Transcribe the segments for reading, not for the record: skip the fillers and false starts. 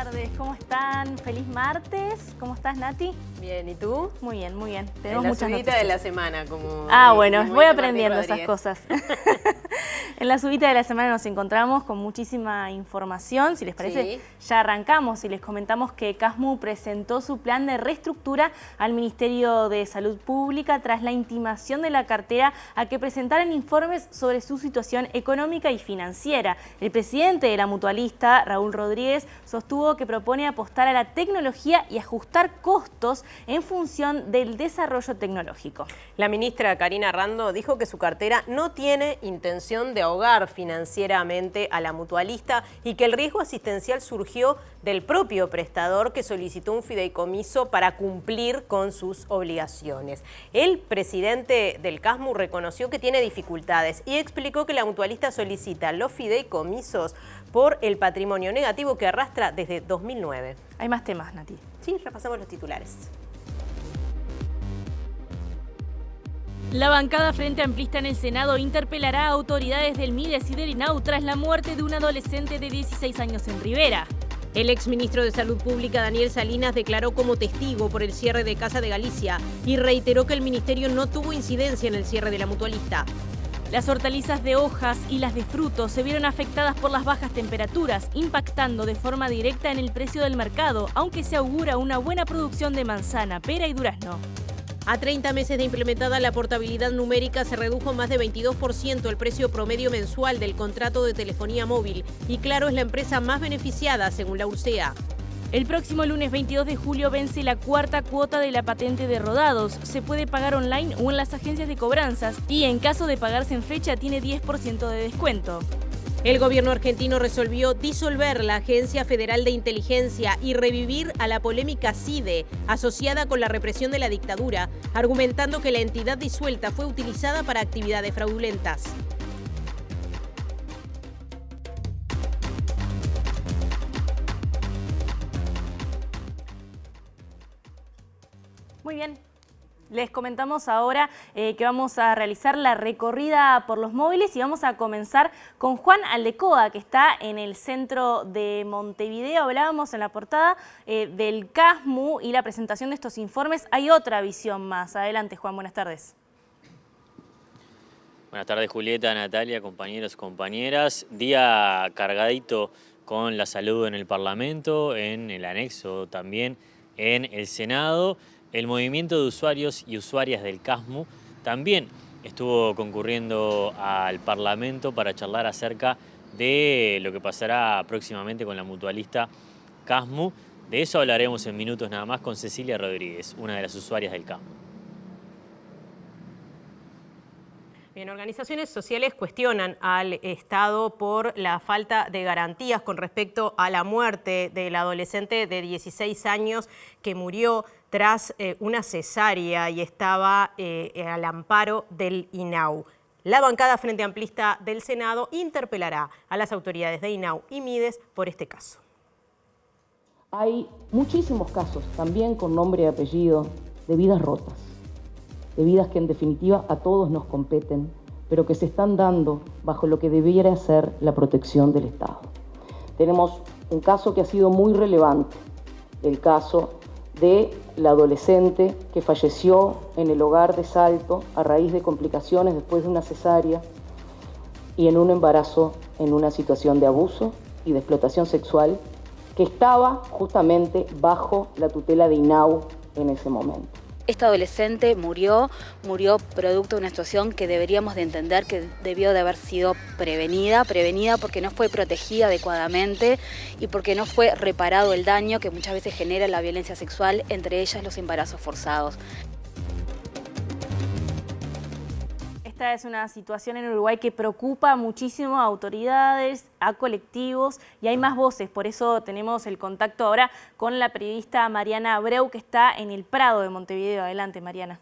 tardes, ¿cómo están? Feliz martes. ¿Cómo estás, Nati? Bien, ¿y tú? Muy bien, muy bien. Tenemos muchas noticias. De la semana, como... bueno, voy aprendiendo esas cosas. En la subida de la semana nos encontramos con muchísima información. Si les parece, ya arrancamos y les comentamos que CASMU presentó su plan de reestructura al Ministerio de Salud Pública tras la intimación de la cartera a que presentaran informes sobre su situación económica y financiera. El presidente de la mutualista, Raúl Rodríguez, sostuvo que propone apostar a la tecnología y ajustar costos en función del desarrollo tecnológico. La ministra Karina Rando dijo que su cartera no tiene intención de ahogar financieramente a la mutualista y que el riesgo asistencial surgió del propio prestador que solicitó un fideicomiso para cumplir con sus obligaciones. El presidente del CASMU reconoció que tiene dificultades y explicó que la mutualista solicita los fideicomisos por el patrimonio negativo que arrastra desde 2009. Hay más temas, Nati. Sí, repasamos los titulares. La bancada Frente Amplista en el Senado interpelará a autoridades del MIDES y del INAU tras la muerte de un adolescente de 16 años en Rivera. El exministro de Salud Pública, Daniel Salinas, declaró como testigo por el cierre de Casa de Galicia y reiteró que el ministerio no tuvo incidencia en el cierre de la mutualista. Las hortalizas de hojas y las de frutos se vieron afectadas por las bajas temperaturas, impactando de forma directa en el precio del mercado, aunque se augura una buena producción de manzana, pera y durazno. A 30 meses de implementada la portabilidad numérica se redujo más de 22% el precio promedio mensual del contrato de telefonía móvil y Claro es la empresa más beneficiada según la URSEA. El próximo lunes 22 de julio vence la cuarta cuota de la patente de rodados. Se puede pagar online o en las agencias de cobranzas y en caso de pagarse en fecha tiene 10% de descuento. El gobierno argentino resolvió disolver la Agencia Federal de Inteligencia y revivir a la polémica CIDE, asociada con la represión de la dictadura, argumentando que la entidad disuelta fue utilizada para actividades fraudulentas. Muy bien. Les comentamos ahora que vamos a realizar la recorrida por los móviles y vamos a comenzar con Juan Aldecoa, que está en el centro de Montevideo. Hablábamos en la portada del CASMU y la presentación de estos informes. Hay otra visión más. Adelante, Juan, buenas tardes. Buenas tardes, Julieta, Natalia, compañeros y compañeras. Día cargadito con la salud en el Parlamento, en el anexo también en el Senado. El movimiento de usuarios y usuarias del CASMU también estuvo concurriendo al Parlamento para charlar acerca de lo que pasará próximamente con la mutualista CASMU. De eso hablaremos en minutos nada más con Cecilia Rodríguez, una de las usuarias del CASMU. Bien, organizaciones sociales cuestionan al Estado por la falta de garantías con respecto a la muerte del adolescente de 16 años que murió tras una cesárea y estaba al amparo del INAU. La bancada Frente Amplista del Senado interpelará a las autoridades de INAU y MIDES por este caso. Hay muchísimos casos, también con nombre y apellido, de vidas rotas, de vidas que en definitiva a todos nos competen, pero que se están dando bajo lo que debiera ser la protección del Estado. Tenemos un caso que ha sido muy relevante, el caso de la adolescente que falleció en el hogar de Salto a raíz de complicaciones después de una cesárea y en un embarazo en una situación de abuso y de explotación sexual que estaba justamente bajo la tutela de INAU en ese momento. Esta adolescente murió producto de una situación que deberíamos de entender que debió de haber sido prevenida porque no fue protegida adecuadamente y porque no fue reparado el daño que muchas veces genera la violencia sexual, entre ellas los embarazos forzados. Esta es una situación en Uruguay que preocupa muchísimo a autoridades, a colectivos y hay más voces. Por eso tenemos el contacto ahora con la periodista Mariana Abreu, que está en el Prado de Montevideo. Adelante, Mariana.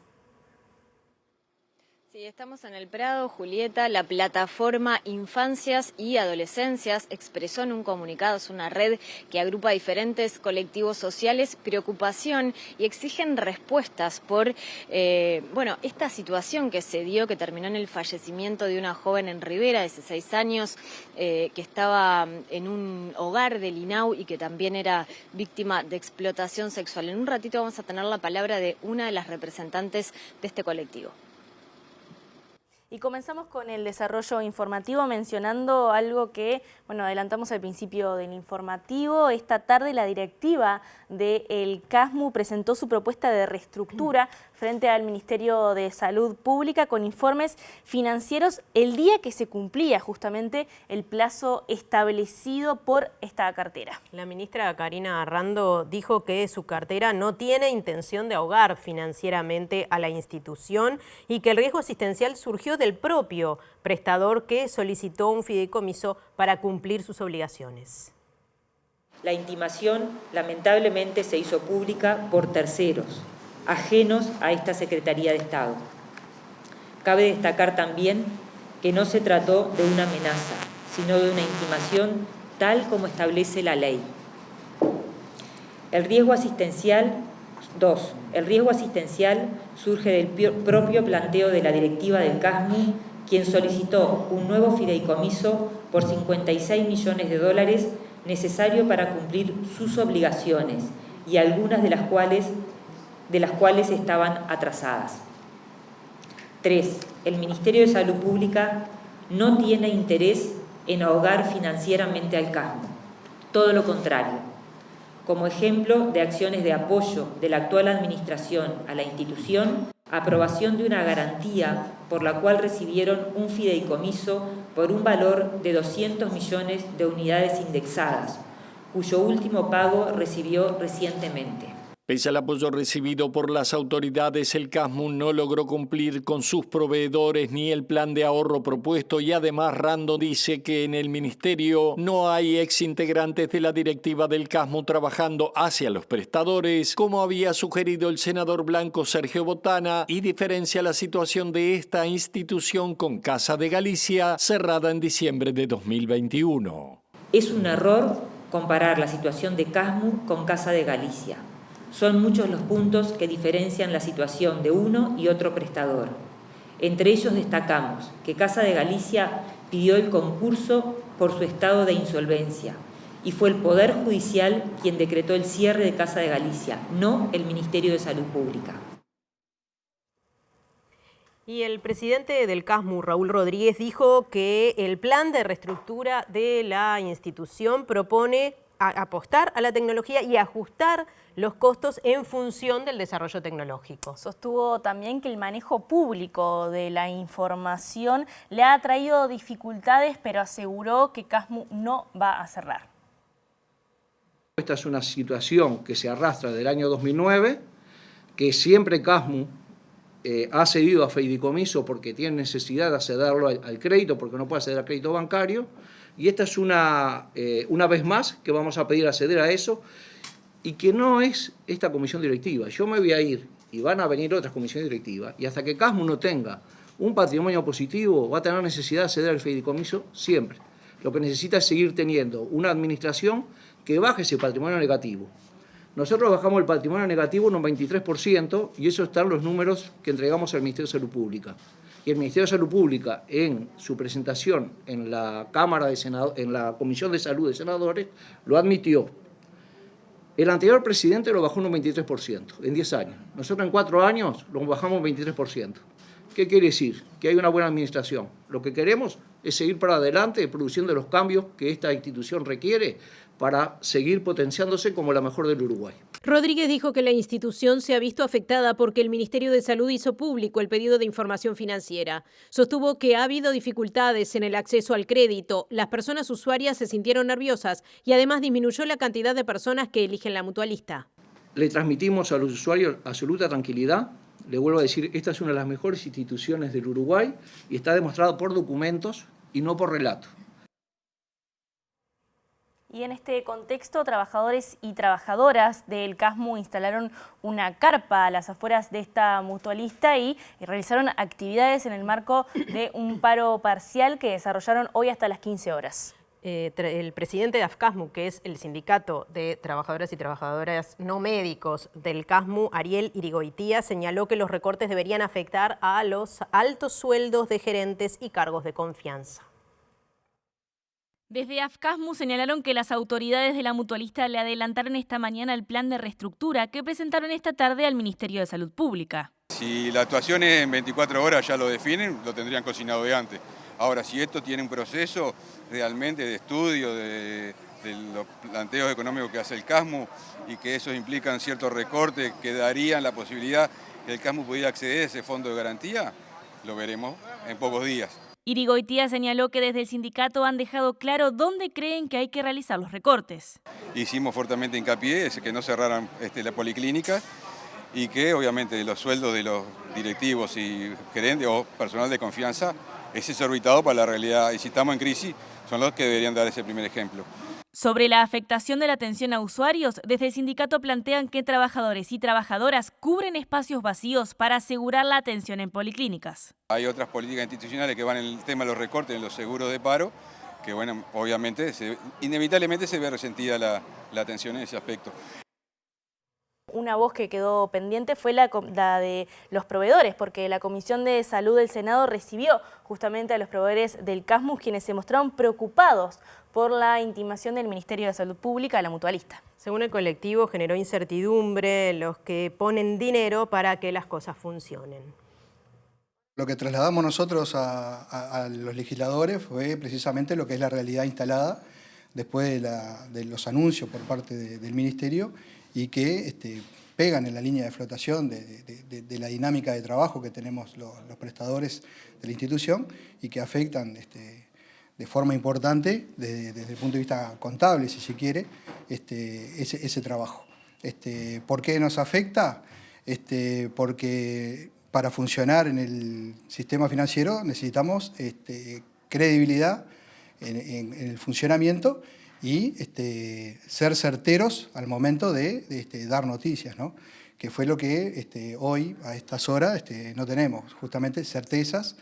Sí, Sí, estamos en el Prado, Julieta. La plataforma Infancias y Adolescencias expresó en un comunicado, es una red que agrupa diferentes colectivos sociales, preocupación y exigen respuestas por esta situación que se dio, que terminó en el fallecimiento de una joven en Rivera de 16 años que estaba en un hogar del INAU y que también era víctima de explotación sexual. En un ratito vamos a tener la palabra de una de las representantes de este colectivo. Y comenzamos con el desarrollo informativo mencionando algo que, adelantamos al principio del informativo. Esta tarde la directiva del CASMU presentó su propuesta de reestructura frente al Ministerio de Salud Pública con informes financieros el día que se cumplía justamente el plazo establecido por esta cartera. La ministra Karina Arrando dijo que su cartera no tiene intención de ahogar financieramente a la institución y que el riesgo asistencial surgió del propio prestador que solicitó un fideicomiso para cumplir sus obligaciones. La intimación lamentablemente se hizo pública por terceros, ajenos a esta Secretaría de Estado. Cabe destacar también que no se trató de una amenaza, sino de una intimación tal como establece la ley. El riesgo asistencial surge del propio planteo de la directiva del CASMU, quien solicitó un nuevo fideicomiso por $56 millones necesario para cumplir sus obligaciones y algunas de las cuales estaban atrasadas. 3. El Ministerio de Salud Pública no tiene interés en ahogar financieramente al CASMU, todo lo contrario. Como ejemplo de acciones de apoyo de la actual administración a la institución, aprobación de una garantía por la cual recibieron un fideicomiso por un valor de 200 millones de unidades indexadas, cuyo último pago recibió recientemente. Pese al apoyo recibido por las autoridades, el CASMU no logró cumplir con sus proveedores ni el plan de ahorro propuesto y además Rando dice que en el ministerio no hay exintegrantes de la directiva del CASMU trabajando hacia los prestadores, como había sugerido el senador blanco Sergio Botana, y diferencia la situación de esta institución con Casa de Galicia, cerrada en diciembre de 2021. Es un error comparar la situación de CASMU con Casa de Galicia. Son muchos los puntos que diferencian la situación de uno y otro prestador. Entre ellos destacamos que Casa de Galicia pidió el concurso por su estado de insolvencia y fue el Poder Judicial quien decretó el cierre de Casa de Galicia, no el Ministerio de Salud Pública. Y el presidente del CASMU, Raúl Rodríguez, dijo que el plan de reestructura de la institución propone apostar a la tecnología y ajustar los costos en función del desarrollo tecnológico. Sostuvo también que el manejo público de la información le ha traído dificultades, pero aseguró que CASMU no va a cerrar. Esta es una situación que se arrastra del año 2009, que siempre CASMU ha cedido a fideicomiso porque tiene necesidad de accederlo al crédito, porque no puede acceder al crédito bancario. Y esta es una vez más que vamos a pedir acceder a eso y que no es esta comisión directiva. Yo me voy a ir y van a venir otras comisiones directivas y hasta que CASMU no tenga un patrimonio positivo va a tener necesidad de acceder al fideicomiso siempre. Lo que necesita es seguir teniendo una administración que baje ese patrimonio negativo. Nosotros bajamos el patrimonio negativo en un 23% y eso están los números que entregamos al Ministerio de Salud Pública. Y el Ministerio de Salud Pública, en su presentación en la Cámara de en la Comisión de Salud de Senadores, lo admitió. El anterior presidente lo bajó en un 23% en 10 años. Nosotros en 4 años lo bajamos un 23%. ¿Qué quiere decir? Que hay una buena administración. Lo que queremos es seguir para adelante produciendo los cambios que esta institución requiere para seguir potenciándose como la mejor del Uruguay. Rodríguez dijo que la institución se ha visto afectada porque el Ministerio de Salud hizo público el pedido de información financiera. Sostuvo que ha habido dificultades en el acceso al crédito, las personas usuarias se sintieron nerviosas y además disminuyó la cantidad de personas que eligen la mutualista. Le transmitimos a los usuarios absoluta tranquilidad. Le vuelvo a decir, esta es una de las mejores instituciones del Uruguay y está demostrado por documentos y no por relato. Y en este contexto, trabajadores y trabajadoras del CASMU instalaron una carpa a las afueras de esta mutualista y realizaron actividades en el marco de un paro parcial que desarrollaron hoy hasta las 15 horas. El presidente de AFCASMU, que es el sindicato de trabajadoras y trabajadoras no médicos del CASMU, Ariel Irigoitía, señaló que los recortes deberían afectar a los altos sueldos de gerentes y cargos de confianza. Desde AFCASMU señalaron que las autoridades de la mutualista le adelantaron esta mañana el plan de reestructura que presentaron esta tarde al Ministerio de Salud Pública. Si la actuación es en 24 horas ya lo definen, lo tendrían cocinado de antes. Ahora, si esto tiene un proceso realmente de estudio de los planteos económicos que hace el CASMU y que esos implican ciertos recortes que darían la posibilidad que el CASMU pudiera acceder a ese fondo de garantía, lo veremos en pocos días. Irigoitía señaló que desde el sindicato han dejado claro dónde creen que hay que realizar los recortes. Hicimos fuertemente hincapié en que no cerraran la policlínica y que obviamente los sueldos de los directivos y gerentes o personal de confianza es exorbitado para la realidad y si estamos en crisis son los que deberían dar ese primer ejemplo. Sobre la afectación de la atención a usuarios, desde el sindicato plantean que trabajadores y trabajadoras cubren espacios vacíos para asegurar la atención en policlínicas. Hay otras políticas institucionales que van en el tema de los recortes en los seguros de paro, que bueno, obviamente, inevitablemente se ve resentida la atención en ese aspecto. Una voz que quedó pendiente fue la de los proveedores, porque la Comisión de Salud del Senado recibió justamente a los proveedores del CASMU, quienes se mostraron preocupados por la intimación del Ministerio de Salud Pública a la mutualista. Según el colectivo, generó incertidumbre los que ponen dinero para que las cosas funcionen. Lo que trasladamos nosotros a los legisladores fue precisamente lo que es la realidad instalada después de los anuncios por parte del Ministerio y que pegan en la línea de flotación de la dinámica de trabajo que tenemos los prestadores de la institución y que afectan de forma importante desde el punto de vista contable, si se quiere, ese trabajo. ¿Por qué nos afecta? Porque para funcionar en el sistema financiero necesitamos credibilidad en el funcionamiento y ser certeros al momento de dar noticias, ¿no? Que fue lo que hoy, a estas horas, no tenemos, justamente certezas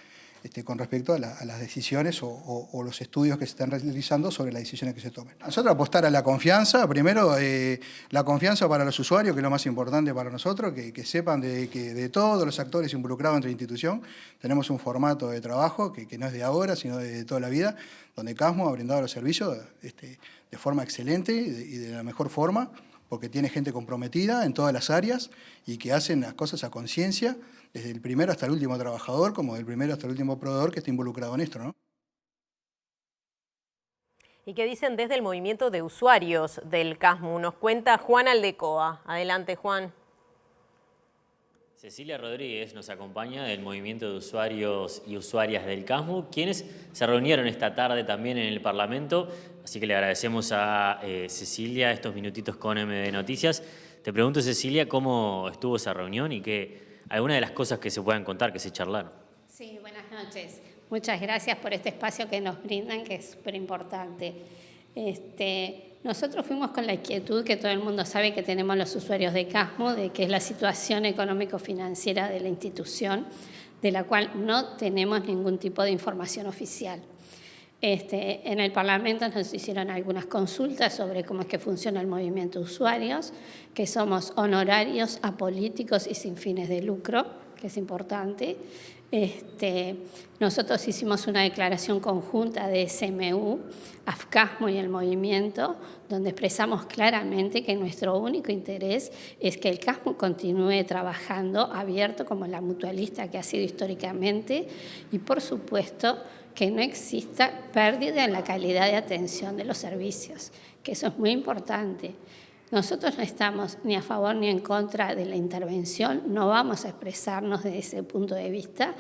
con respecto a las decisiones o los estudios que se están realizando sobre las decisiones que se tomen. Nosotros apostar a la confianza, primero la confianza para los usuarios, que es lo más importante para nosotros, que sepan que de todos los actores involucrados en nuestra institución tenemos un formato de trabajo que no es de ahora, sino de toda la vida, donde CASMU ha brindado los servicios de forma excelente y de la mejor forma, porque tiene gente comprometida en todas las áreas y que hacen las cosas a conciencia, desde el primero hasta el último trabajador, como del primero hasta el último proveedor que está involucrado en esto, ¿no? ¿Y qué dicen desde el movimiento de usuarios del CASMU? Nos cuenta Juan Aldecoa. Adelante, Juan. Cecilia Rodríguez nos acompaña del movimiento de usuarios y usuarias del CASMU, quienes se reunieron esta tarde también en el Parlamento, así que le agradecemos a Cecilia estos minutitos con MD Noticias. Te pregunto, Cecilia, ¿cómo estuvo esa reunión y algunas de las cosas que se puedan contar, que se charlaron? Sí, buenas noches. Muchas gracias por este espacio que nos brindan, que es súper importante. Nosotros fuimos con la inquietud que todo el mundo sabe que tenemos los usuarios de CASMU, de que es la situación económico-financiera de la institución, de la cual no tenemos ningún tipo de información oficial. En el Parlamento nos hicieron algunas consultas sobre cómo es que funciona el movimiento de usuarios, que somos honorarios, apolíticos y sin fines de lucro, que es importante. Nosotros hicimos una declaración conjunta de SMU, AFCASMU y el movimiento, donde expresamos claramente que nuestro único interés es que el CASMU continúe trabajando abierto como la mutualista que ha sido históricamente y, por supuesto, que no exista pérdida en la calidad de atención de los servicios, que eso es muy importante. Nosotros no estamos ni a favor ni en contra de la intervención, no vamos a expresarnos desde ese punto de vista,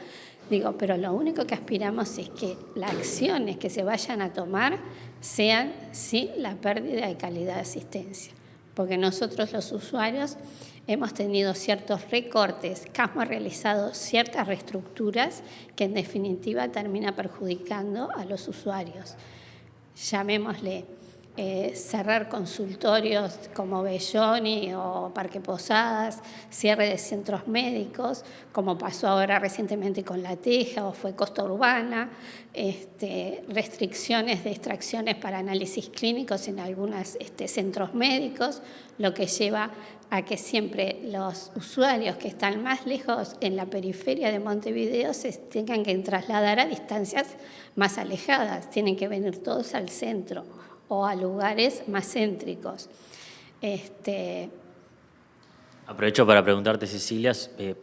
pero lo único que aspiramos es que las acciones que se vayan a tomar sean sin la pérdida de calidad de asistencia, porque nosotros los usuarios hemos tenido ciertos recortes, CASMU ha realizado ciertas reestructuras que en definitiva termina perjudicando a los usuarios. Llamémosle cerrar consultorios como Belloni o Parque Posadas, cierre de centros médicos, como pasó ahora recientemente con La Teja o fue Costa Urbana, restricciones de extracciones para análisis clínicos en algunos centros médicos, lo que lleva a que siempre los usuarios que están más lejos en la periferia de Montevideo se tengan que trasladar a distancias más alejadas, tienen que venir todos al centro o a lugares más céntricos. Aprovecho para preguntarte, Cecilia,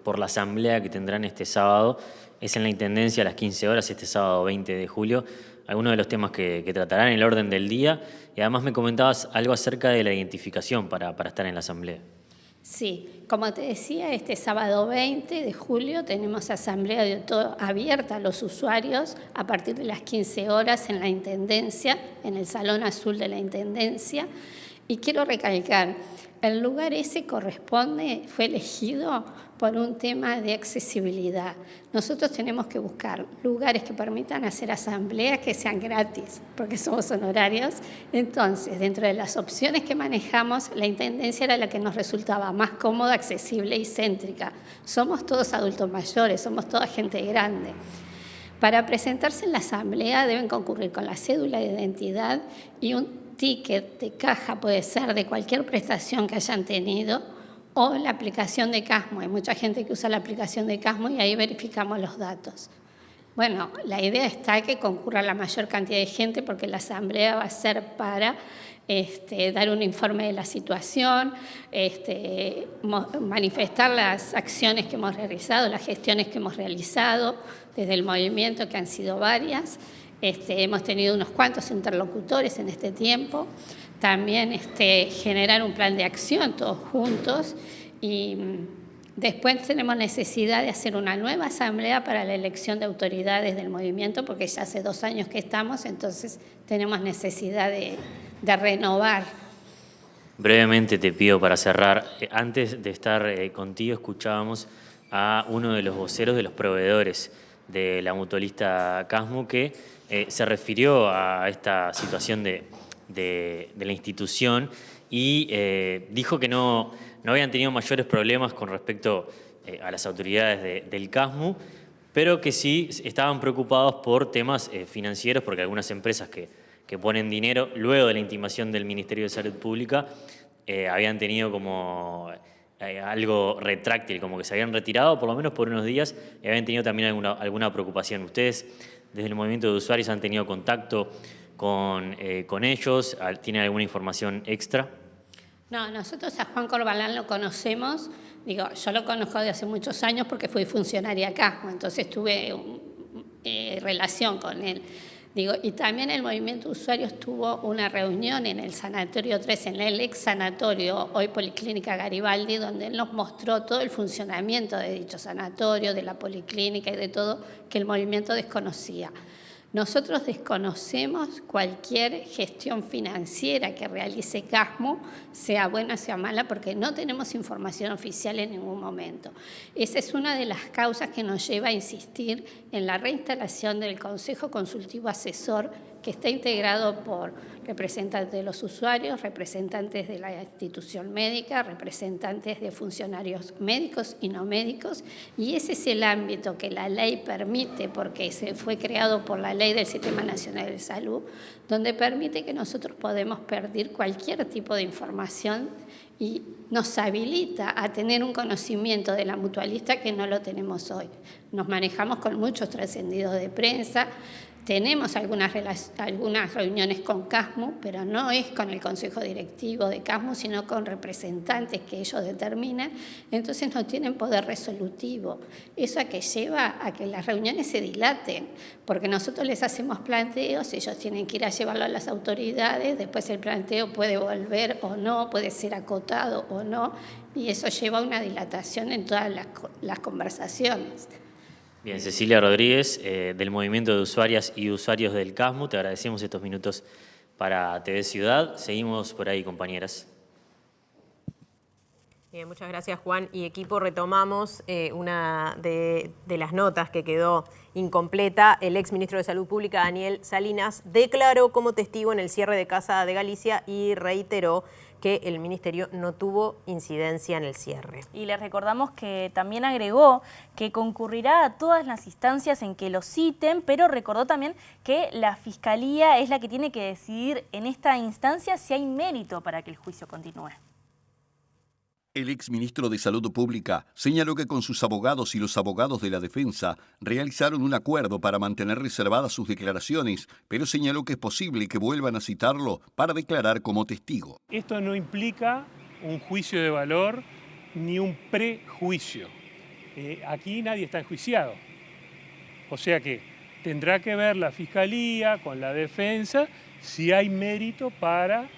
por la asamblea que tendrán este sábado. Es en la Intendencia a las 15 horas, este sábado 20 de julio. Algunos de los temas que tratarán en el orden del día. Y además me comentabas algo acerca de la identificación para estar en la asamblea. Sí, como te decía, este sábado 20 de julio tenemos asamblea de todo abierta a los usuarios a partir de las 15 horas en la Intendencia, en el Salón Azul de la Intendencia. Y quiero recalcar, el lugar ese fue elegido por un tema de accesibilidad. Nosotros tenemos que buscar lugares que permitan hacer asambleas que sean gratis, porque somos honorarios. Entonces, dentro de las opciones que manejamos, la Intendencia era la que nos resultaba más cómoda, accesible y céntrica. Somos todos adultos mayores, somos toda gente grande. Para presentarse en la asamblea deben concurrir con la cédula de identidad y un ticket de caja, puede ser de cualquier prestación que hayan tenido, o la aplicación de Casmo. Hay mucha gente que usa la aplicación de Casmo y ahí verificamos los datos. Bueno, la idea está que concurra la mayor cantidad de gente porque la asamblea va a ser para dar un informe de la situación, manifestar las acciones que hemos realizado, las gestiones que hemos realizado desde el movimiento, que han sido varias. Hemos tenido unos cuantos interlocutores en este tiempo. También generar un plan de acción todos juntos y después tenemos necesidad de hacer una nueva asamblea para la elección de autoridades del movimiento porque ya hace 2 años que estamos, entonces tenemos necesidad de renovar. Brevemente te pido para cerrar, antes de estar contigo escuchábamos a uno de los voceros de los proveedores de la mutualista Casmu que se refirió a esta situación de la institución y dijo que no habían tenido mayores problemas con respecto a las autoridades del Casmu, pero que sí estaban preocupados por temas financieros, porque algunas empresas que ponen dinero luego de la intimación del Ministerio de Salud Pública habían tenido como algo retráctil, como que se habían retirado por lo menos por unos días y habían tenido también alguna preocupación. ¿Ustedes desde el movimiento de usuarios han tenido contacto con ellos? ¿Tienen alguna información extra? No, nosotros a Juan Corbalán lo conocemos, yo lo conozco de hace muchos años porque fui funcionaria acá, entonces tuve relación con él. Y también el movimiento de usuarios tuvo una reunión en el Sanatorio 3, en el ex sanatorio, hoy Policlínica Garibaldi, donde él nos mostró todo el funcionamiento de dicho sanatorio, de la policlínica y de todo que el movimiento desconocía. Nosotros desconocemos cualquier gestión financiera que realice Casmu, sea buena o sea mala, porque no tenemos información oficial en ningún momento. Esa es una de las causas que nos lleva a insistir en la reinstalación del Consejo Consultivo Asesor, que está integrado por representantes de los usuarios, representantes de la institución médica, representantes de funcionarios médicos y no médicos, y ese es el ámbito que la ley permite, porque se fue creado por la ley del Sistema Nacional de Salud, donde permite que nosotros podemos pedir cualquier tipo de información y nos habilita a tener un conocimiento de la mutualista que no lo tenemos hoy. Nos manejamos con muchos trascendidos de prensa. Tenemos algunas reuniones con Casmu, pero no es con el Consejo Directivo de Casmu, sino con representantes que ellos determinan, entonces no tienen poder resolutivo. Eso a que lleva a que las reuniones se dilaten, porque nosotros les hacemos planteos, ellos tienen que ir a llevarlo a las autoridades, después el planteo puede volver o no, puede ser acotado o no, y eso lleva a una dilatación en todas las conversaciones. Bien, Cecilia Rodríguez, del Movimiento de Usuarias y Usuarios del Casmu, te agradecemos estos minutos para TV Ciudad. Seguimos por ahí, compañeras. Bien, muchas gracias, Juan y equipo. Retomamos una de las notas que quedó incompleta. El exministro de Salud Pública, Daniel Salinas, declaró como testigo en el cierre de Casa de Galicia y reiteró que el ministerio no tuvo incidencia en el cierre. Y le recordamos que también agregó que concurrirá a todas las instancias en que lo citen, pero recordó también que la Fiscalía es la que tiene que decidir en esta instancia si hay mérito para que el juicio continúe. El exministro de Salud Pública señaló que con sus abogados y los abogados de la defensa realizaron un acuerdo para mantener reservadas sus declaraciones, pero señaló que es posible que vuelvan a citarlo para declarar como testigo. Esto no implica un juicio de valor ni un prejuicio. Aquí nadie está enjuiciado. O sea que tendrá que ver la Fiscalía con la defensa si hay mérito para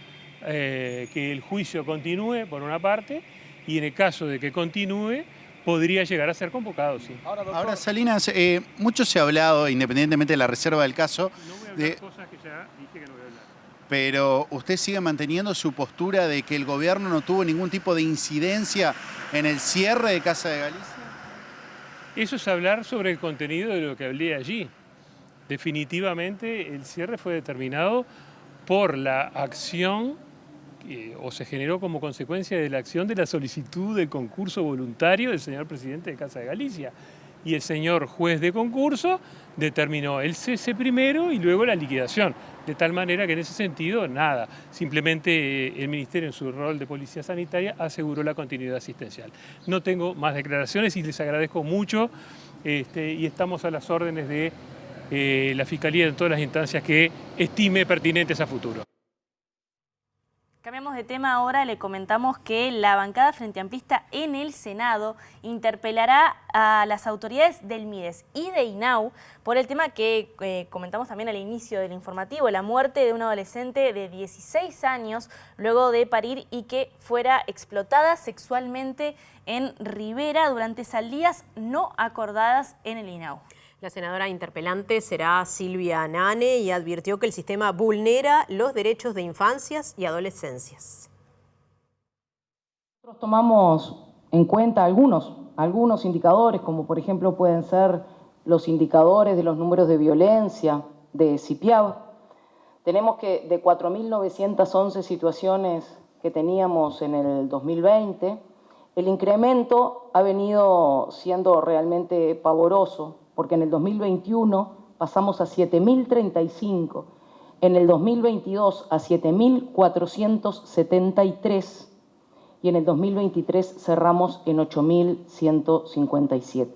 que el juicio continúe, por una parte, y en el caso de que continúe, podría llegar a ser convocado, sí. Ahora, Salinas, mucho se ha hablado, independientemente de la reserva del caso, no voy a hablar de cosas que ya dije que no voy a hablar. Pero usted sigue manteniendo su postura de que el gobierno no tuvo ningún tipo de incidencia en el cierre de Casa de Galicia. Eso es hablar sobre el contenido de lo que hablé allí. Definitivamente el cierre fue determinado por la acción o se generó como consecuencia de la acción de la solicitud de concurso voluntario del señor presidente de Casa de Galicia. Y el señor juez de concurso determinó el cese primero y luego la liquidación. De tal manera que en ese sentido, nada. Simplemente el Ministerio en su rol de policía sanitaria aseguró la continuidad asistencial. No tengo más declaraciones y les agradezco mucho y estamos a las órdenes de la Fiscalía en todas las instancias que estime pertinentes a futuro. Cambiamos de tema ahora, le comentamos que la bancada Frente Amplista en el Senado interpelará a las autoridades del MIDES y de INAU por el tema que comentamos también al inicio del informativo, la muerte de una adolescente de 16 años luego de parir y que fuera explotada sexualmente en Rivera durante salidas no acordadas en el INAU. La senadora interpelante será Silvia Nane y advirtió que el sistema vulnera los derechos de infancias y adolescencias. Nosotros tomamos en cuenta algunos indicadores, como por ejemplo pueden ser los indicadores de los números de violencia de CIPIAB. Tenemos que de 4.911 situaciones que teníamos en el 2020, el incremento ha venido siendo realmente pavoroso, porque en el 2021 pasamos a 7.035, en el 2022 a 7.473 y en el 2023 cerramos en 8.157.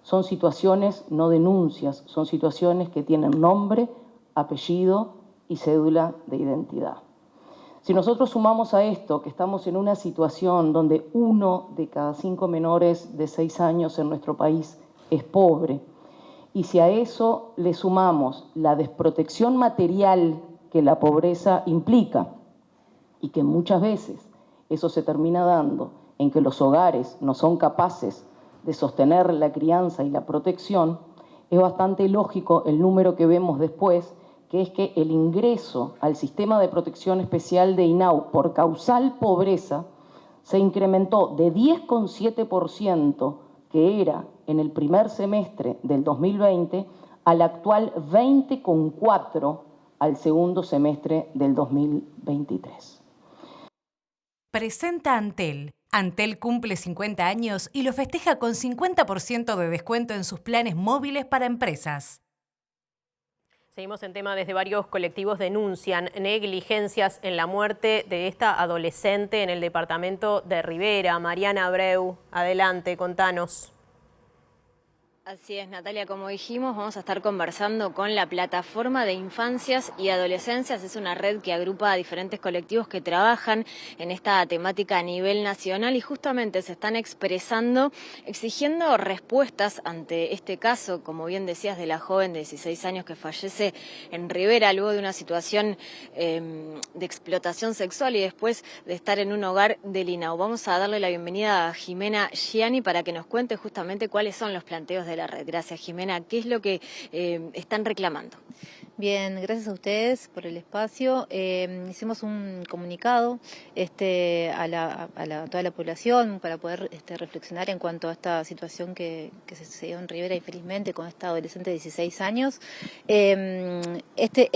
Son situaciones, no denuncias, son situaciones que tienen nombre, apellido y cédula de identidad. Si nosotros sumamos a esto que estamos en una situación donde 1 de cada 5 menores de 6 años en nuestro país es pobre, y si a eso le sumamos la desprotección material que la pobreza implica y que muchas veces eso se termina dando en que los hogares no son capaces de sostener la crianza y la protección, es bastante lógico el número que vemos después, que es que el ingreso al sistema de protección especial de INAU por causal pobreza se incrementó de 10,7%, que era en el primer semestre del 2020, al actual 20,4% al segundo semestre del 2023. Presenta Antel. Antel cumple 50 años y lo festeja con 50% de descuento en sus planes móviles para empresas. Seguimos en tema. Desde varios colectivos denuncian negligencias en la muerte de esta adolescente en el departamento de Rivera. Mariana Abreu, adelante, contanos. Así es, Natalia, como dijimos, vamos a estar conversando con la Plataforma de Infancias y Adolescencias. Es una red que agrupa a diferentes colectivos que trabajan en esta temática a nivel nacional y justamente se están expresando, exigiendo respuestas ante este caso, como bien decías, de la joven de 16 años que fallece en Rivera luego de una situación de explotación sexual y después de estar en un hogar del INAU. Vamos a darle la bienvenida a Jimena Gianni para que nos cuente justamente cuáles son los planteos de la red. Gracias, Jimena. ¿Qué es lo que están reclamando? Bien, gracias a ustedes por el espacio. Hicimos un comunicado a toda la población para poder reflexionar en cuanto a esta situación que se dio en Rivera, infelizmente, con esta adolescente de 16 años. Este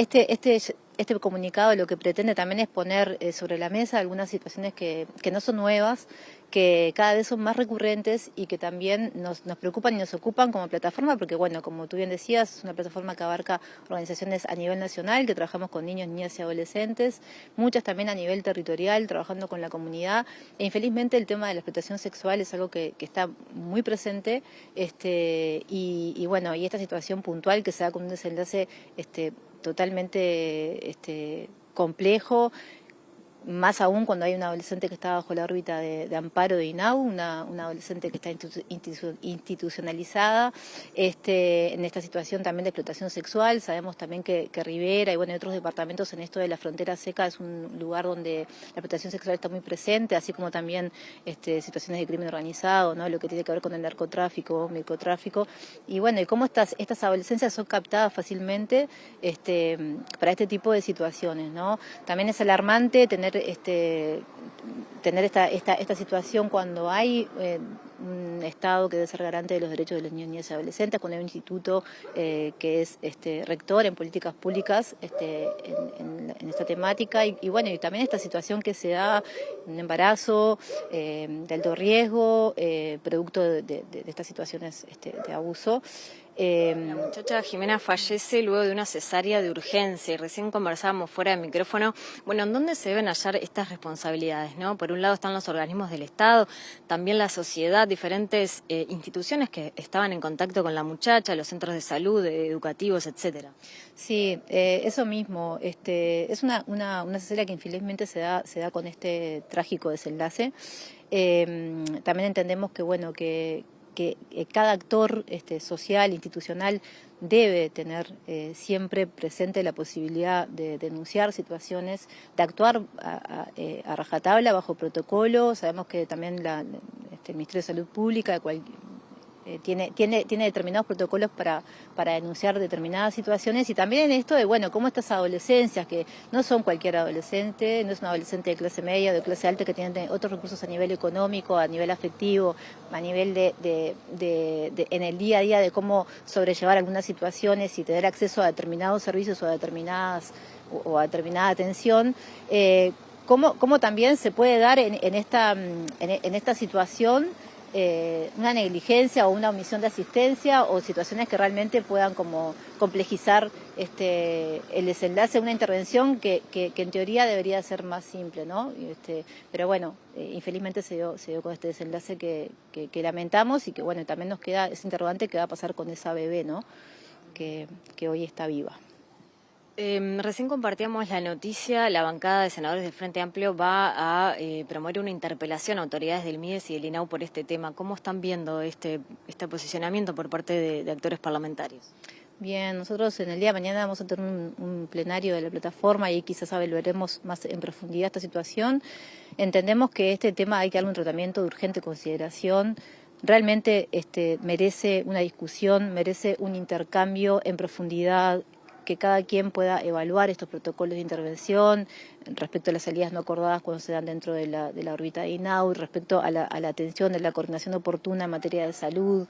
comunicado lo que pretende también es poner sobre la mesa algunas situaciones que no son nuevas, que cada vez son más recurrentes y que también nos preocupan y nos ocupan como plataforma, porque bueno, como tú bien decías, es una plataforma que abarca organizaciones a nivel nacional, que trabajamos con niños, niñas y adolescentes, muchas también a nivel territorial, trabajando con la comunidad, e infelizmente el tema de la explotación sexual es algo que está muy presente, y bueno, y esta situación puntual que se da con un desenlace totalmente complejo, más aún cuando hay una adolescente que está bajo la órbita de amparo de INAU, una adolescente que está institucionalizada en esta situación también de explotación sexual. Sabemos también que Rivera y bueno, otros departamentos en esto de la frontera seca es un lugar donde la explotación sexual está muy presente, así como también situaciones de crimen organizado, ¿no? Lo que tiene que ver con el narcotráfico, microtráfico, y bueno, y cómo estas adolescencias son captadas fácilmente para este tipo de situaciones, ¿no? También es alarmante tener esta situación cuando hay un Estado que debe ser garante de los derechos de los niños, niñas y adolescentes, cuando hay un instituto que es rector en políticas públicas en esta temática, y bueno, y también esta situación que se da, un embarazo de alto riesgo, producto de estas situaciones de abuso. La muchacha Jimena fallece luego de una cesárea de urgencia y recién conversábamos fuera de micrófono, bueno, ¿en dónde se deben hallar estas responsabilidades, ¿no? Por un lado están los organismos del Estado, también la sociedad, diferentes instituciones que estaban en contacto con la muchacha, los centros de salud, educativos, etcétera. Sí, eso mismo, es una cesárea que infelizmente se da con este trágico desenlace. También entendemos que bueno, que cada actor social, institucional, debe tener siempre presente la posibilidad de denunciar situaciones, de actuar a rajatabla, bajo protocolo. Sabemos que también el Ministerio de Salud Pública tiene determinados protocolos para denunciar determinadas situaciones, y también en esto de, bueno, cómo estas adolescencias, que no son cualquier adolescente, no es una adolescente de clase media o de clase alta, que tiene otros recursos a nivel económico, a nivel afectivo, a nivel en el día a día de cómo sobrellevar algunas situaciones y tener acceso a determinados servicios o a determinada atención. Cómo también se puede dar en esta situación una negligencia o una omisión de asistencia, o situaciones que realmente puedan como complejizar el desenlace de una intervención que en teoría debería ser más simple, ¿no? Pero bueno, infelizmente se dio con este desenlace que lamentamos, y que bueno, también nos queda ese interrogante: qué va a pasar con esa bebé, ¿no? Que hoy está viva. Recién compartíamos la noticia, la bancada de senadores del Frente Amplio va a promover una interpelación a autoridades del MIDES y del INAU por este tema. ¿Cómo están viendo este posicionamiento por parte de actores parlamentarios? Bien, nosotros en el día de mañana vamos a tener un plenario de la plataforma y quizás veremos más en profundidad esta situación. Entendemos que este tema hay que darle un tratamiento de urgente consideración. Realmente merece una discusión, merece un intercambio en profundidad, que cada quien pueda evaluar estos protocolos de intervención respecto a las salidas no acordadas cuando se dan dentro de la órbita de INAU, respecto a la atención de la coordinación oportuna en materia de salud,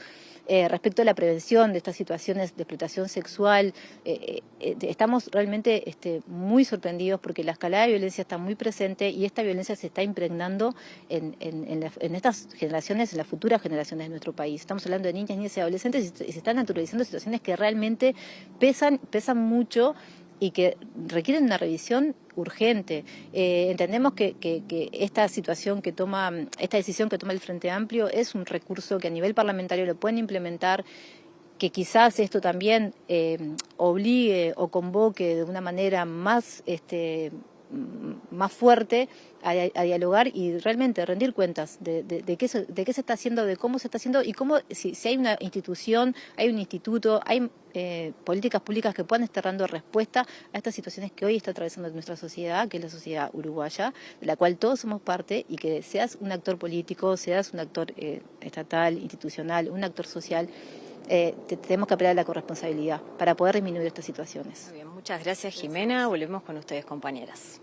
respecto a la prevención de estas situaciones de explotación sexual. Estamos realmente muy sorprendidos porque la escalada de violencia está muy presente, y esta violencia se está impregnando en estas generaciones, en las futuras generaciones de nuestro país. Estamos hablando de niñas, niñas y adolescentes, y se están naturalizando situaciones que realmente pesan mucho y que requieren una revisión urgente. Entendemos que esta decisión que toma el Frente Amplio es un recurso que a nivel parlamentario lo pueden implementar, que quizás esto también obligue o convoque de una manera más fuerte a dialogar y realmente rendir cuentas de qué se está haciendo, de cómo se está haciendo, y cómo si hay una institución, hay un instituto, hay políticas públicas que puedan estar dando respuesta a estas situaciones que hoy está atravesando nuestra sociedad, que es la sociedad uruguaya, de la cual todos somos parte, y que seas un actor político, seas un actor estatal, institucional, un actor social, tenemos que apelar a la corresponsabilidad para poder disminuir estas situaciones. Muy bien, muchas gracias, Jimena. Volvemos con ustedes, compañeras.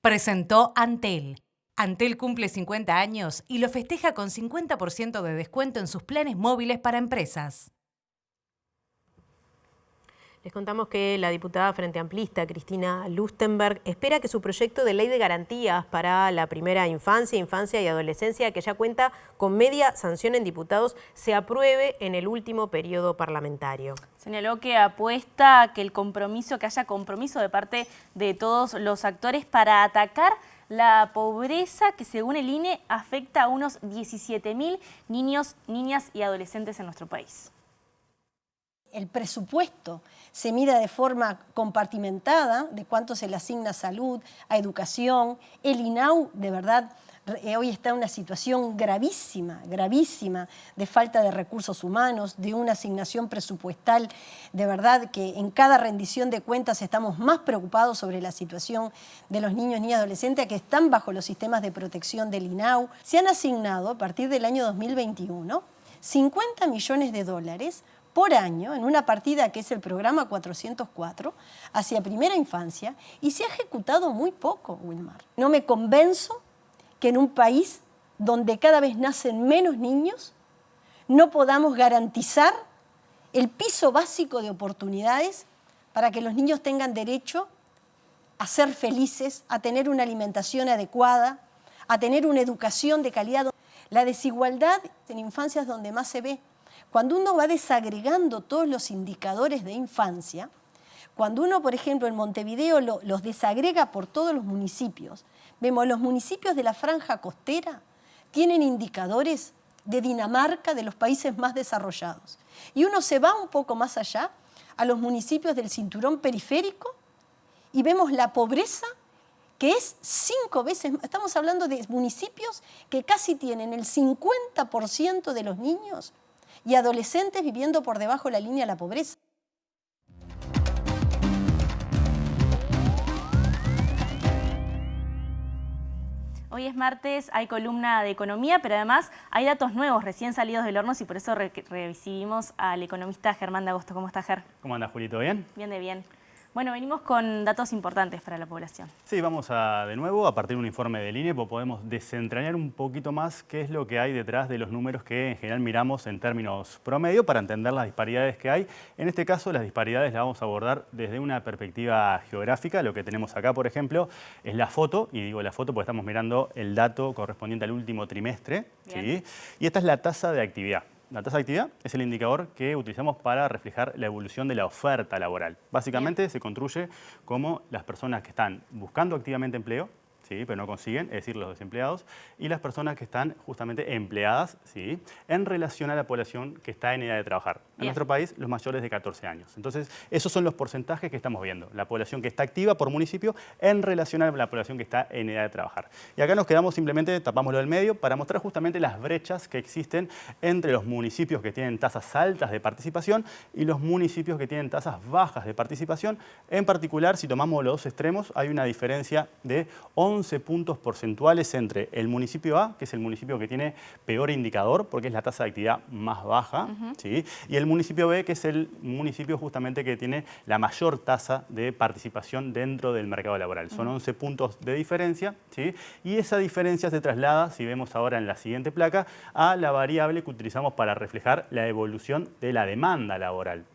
Presentó Antel. Antel cumple 50 años y lo festeja con 50% de descuento en sus planes móviles para empresas. Les contamos que la diputada Frente Amplista, Cristina Lustenberg, espera que su proyecto de ley de garantías para la primera infancia y adolescencia, que ya cuenta con media sanción en diputados, se apruebe en el último periodo parlamentario. Señaló que apuesta a que haya compromiso de parte de todos los actores para atacar la pobreza que, según el INE, afecta a unos 17.000 niños, niñas y adolescentes en nuestro país. El presupuesto se mira de forma compartimentada de cuánto se le asigna a salud, a educación. El INAU, de verdad, hoy está en una situación gravísima de falta de recursos humanos, de una asignación presupuestal. De verdad que en cada rendición de cuentas estamos más preocupados sobre la situación de los niños, niñas y adolescentes que están bajo los sistemas de protección del INAU. Se han asignado, a partir del año 2021, 50 millones de dólares por año en una partida que es el programa 404 hacia primera infancia, y se ha ejecutado muy poco, Wilmar. No me convenzo que en un país donde cada vez nacen menos niños no podamos garantizar el piso básico de oportunidades para que los niños tengan derecho a ser felices, a tener una alimentación adecuada, a tener una educación de calidad. La desigualdad en infancia es donde más se ve. Cuando uno va desagregando todos los indicadores de infancia, cuando uno, por ejemplo, en Montevideo los desagrega por todos los municipios, vemos los municipios de la franja costera tienen indicadores de Dinamarca, de los países más desarrollados. Y uno se va un poco más allá, a los municipios del cinturón periférico, y vemos la pobreza que es 5 veces, estamos hablando de municipios que casi tienen el 50% de los niños y adolescentes viviendo por debajo de la línea de la pobreza. Hoy es martes, hay columna de economía, pero además hay datos nuevos, recién salidos del horno, y por eso recibimos al economista Germán de Agosto. ¿Cómo está, Ger? ¿Cómo anda, Julito? ¿Bien? Bien de bien. Bueno, venimos con datos importantes para la población. Sí, vamos de nuevo, a partir de un informe del INE, podemos desentrañar un poquito más qué es lo que hay detrás de los números que en general miramos en términos promedio para entender las disparidades que hay. En este caso, las disparidades las vamos a abordar desde una perspectiva geográfica. Lo que tenemos acá, por ejemplo, es la foto, y digo la foto porque estamos mirando el dato correspondiente al último trimestre, ¿sí? Y esta es la tasa de actividad. La tasa de actividad es el indicador que utilizamos para reflejar la evolución de la oferta laboral. Básicamente se construye como las personas que están buscando activamente empleo, ¿sí?, pero no consiguen, es decir, los desempleados, y las personas que están justamente empleadas, ¿sí?, en relación a la población que está en edad de trabajar. En nuestro país, los mayores de 14 años. Entonces, esos son los porcentajes que estamos viendo. La población que está activa por municipio en relación a la población que está en edad de trabajar. Y acá nos quedamos simplemente, tapamos lo del medio, para mostrar justamente las brechas que existen entre los municipios que tienen tasas altas de participación y los municipios que tienen tasas bajas de participación. En particular, si tomamos los dos extremos, hay una diferencia de 11 puntos porcentuales entre el municipio A, que es el municipio que tiene peor indicador, porque es la tasa de actividad más baja, ¿sí?, y el municipio B, que es el municipio justamente que tiene la mayor tasa de participación dentro del mercado laboral. Son 11 puntos de diferencia, ¿sí?, y esa diferencia se traslada, si vemos ahora en la siguiente placa, a la variable que utilizamos para reflejar la evolución de la demanda laboral.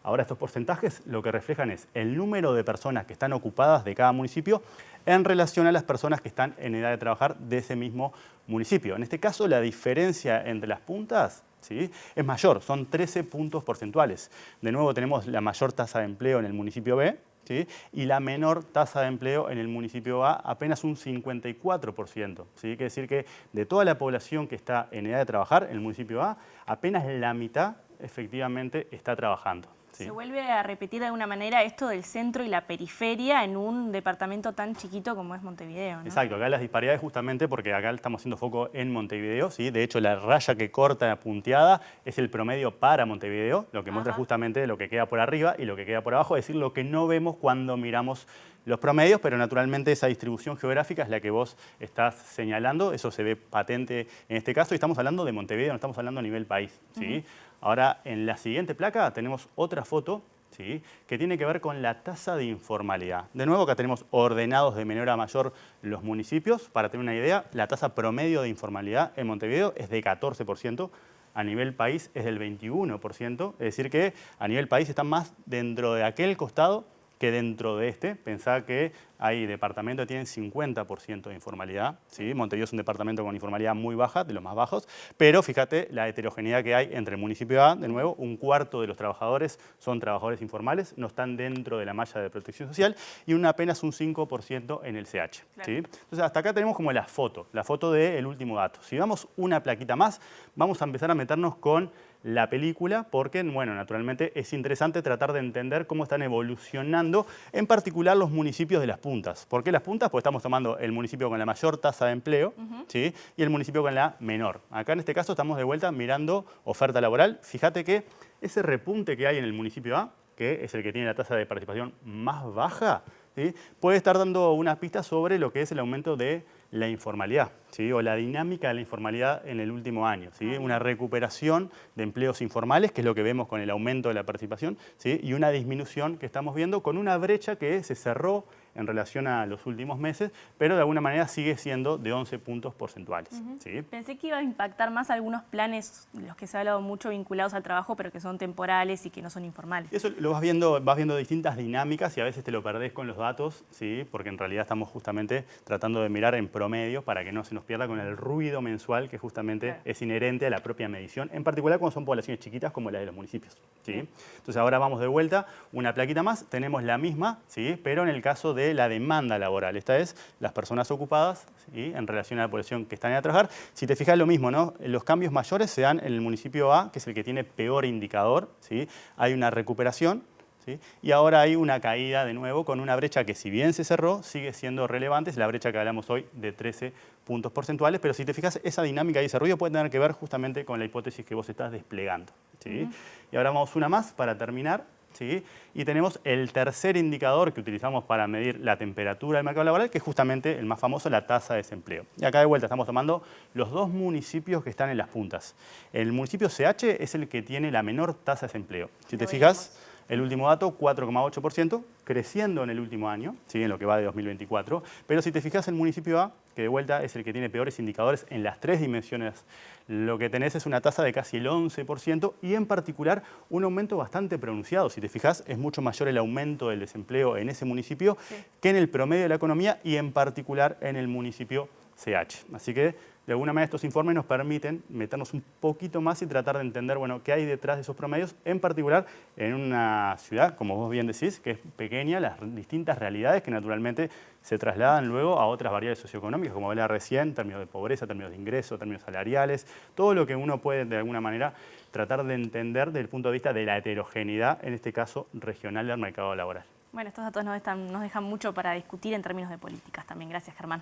Ahora estos porcentajes lo que reflejan es el número de personas que están ocupadas de cada municipio en relación a las personas que están en edad de trabajar de ese mismo municipio. En este caso, la diferencia entre las puntas, ¿sí?, es mayor, son 13 puntos porcentuales. De nuevo tenemos la mayor tasa de empleo en el municipio B, ¿sí?, y la menor tasa de empleo en el municipio A, apenas un 54%. ¿Sí? Quiere decir que de toda la población que está en edad de trabajar en el municipio A, apenas la mitad efectivamente está trabajando. Sí. Se vuelve a repetir de alguna manera esto del centro y la periferia en un departamento tan chiquito como es Montevideo, ¿no? Exacto, acá las disparidades justamente porque acá estamos haciendo foco en Montevideo, ¿sí? De hecho, la raya que corta punteada es el promedio para Montevideo, lo que muestra justamente lo que queda por arriba y lo que queda por abajo, es decir, lo que no vemos cuando miramos los promedios, pero naturalmente esa distribución geográfica es la que vos estás señalando, eso se ve patente en este caso, y estamos hablando de Montevideo, no estamos hablando a nivel país, ¿sí? Ahora, en la siguiente placa tenemos otra foto, ¿sí?, que tiene que ver con la tasa de informalidad. De nuevo, acá tenemos ordenados de menor a mayor los municipios. Para tener una idea, la tasa promedio de informalidad en Montevideo es de 14%, a nivel país es del 21%, es decir que a nivel país están más dentro de aquel costado que dentro de este. Pensá que hay departamentos que tienen 50% de informalidad, ¿sí? Montevideo es un departamento con informalidad muy baja, de los más bajos, pero fíjate la heterogeneidad que hay entre el municipio A, de nuevo, un cuarto de los trabajadores son trabajadores informales, no están dentro de la malla de protección social, y apenas un 5% en el CH, ¿sí? Entonces hasta acá tenemos como la foto del último dato. Si vamos una plaquita más, vamos a empezar a meternos con la película, porque, bueno, naturalmente es interesante tratar de entender cómo están evolucionando, en particular los municipios de las puntas. ¿Por qué las puntas? Porque estamos tomando el municipio con la mayor tasa de empleo, ¿sí?, y el municipio con la menor. Acá en este caso estamos de vuelta mirando oferta laboral. Fíjate que ese repunte que hay en el municipio A, que es el que tiene la tasa de participación más baja, ¿sí?, puede estar dando unas pistas sobre lo que es el aumento de la informalidad, ¿sí?, o la dinámica de la informalidad en el último año, ¿sí? Una recuperación de empleos informales, que es lo que vemos con el aumento de la participación, ¿sí?, y una disminución que estamos viendo con una brecha que se cerró en relación a los últimos meses, pero de alguna manera sigue siendo de 11 puntos porcentuales. ¿Sí? Pensé que iba a impactar más algunos planes, los que se ha hablado mucho vinculados al trabajo, pero que son temporales y que no son informales. Eso lo vas viendo distintas dinámicas y a veces te lo perdés con los datos, ¿sí?, porque en realidad estamos justamente tratando de mirar en promedio para que no se nos pierda con el ruido mensual que justamente es inherente a la propia medición, en particular cuando son poblaciones chiquitas como la de los municipios, ¿sí? Entonces ahora vamos de vuelta, una plaquita más, tenemos la misma, ¿sí?, pero en el caso de la demanda laboral, esta es las personas ocupadas, ¿sí?, en relación a la población que están a trabajar. Si te fijas lo mismo, ¿no?, los cambios mayores se dan en el municipio A, que es el que tiene peor indicador, ¿sí?, hay una recuperación, ¿sí?, y ahora hay una caída de nuevo con una brecha que, si bien se cerró, sigue siendo relevante, es la brecha que hablamos hoy de 13 puntos porcentuales, pero si te fijas, esa dinámica y ese ruido puede tener que ver justamente con la hipótesis que vos estás desplegando, ¿sí? Y ahora vamos una más para terminar, ¿sí?, y tenemos el tercer indicador que utilizamos para medir la temperatura del mercado laboral, que es justamente el más famoso, la tasa de desempleo. Y acá de vuelta estamos tomando los dos municipios que están en las puntas. El municipio CH es el que tiene la menor tasa de desempleo. Si te fijas, el último dato, 4,8%, creciendo en el último año, ¿sí?, en lo que va de 2024. Pero si te fijas, el municipio A, que de vuelta es el que tiene peores indicadores en las tres dimensiones, lo que tenés es una tasa de casi el 11% y en particular un aumento bastante pronunciado. Si te fijas, es mucho mayor el aumento del desempleo en ese municipio que en el promedio de la economía y en particular en el municipio CH. Así que de alguna manera estos informes nos permiten meternos un poquito más y tratar de entender, bueno, qué hay detrás de esos promedios, en particular en una ciudad, como vos bien decís, que es pequeña, las distintas realidades que naturalmente se trasladan luego a otras variables socioeconómicas, como hablaba recién, en términos de pobreza, en términos de ingresos, en términos salariales, todo lo que uno puede de alguna manera tratar de entender desde el punto de vista de la heterogeneidad, en este caso regional del mercado laboral. Bueno, estos datos nos dejan mucho para discutir en términos de políticas también. Gracias, Germán.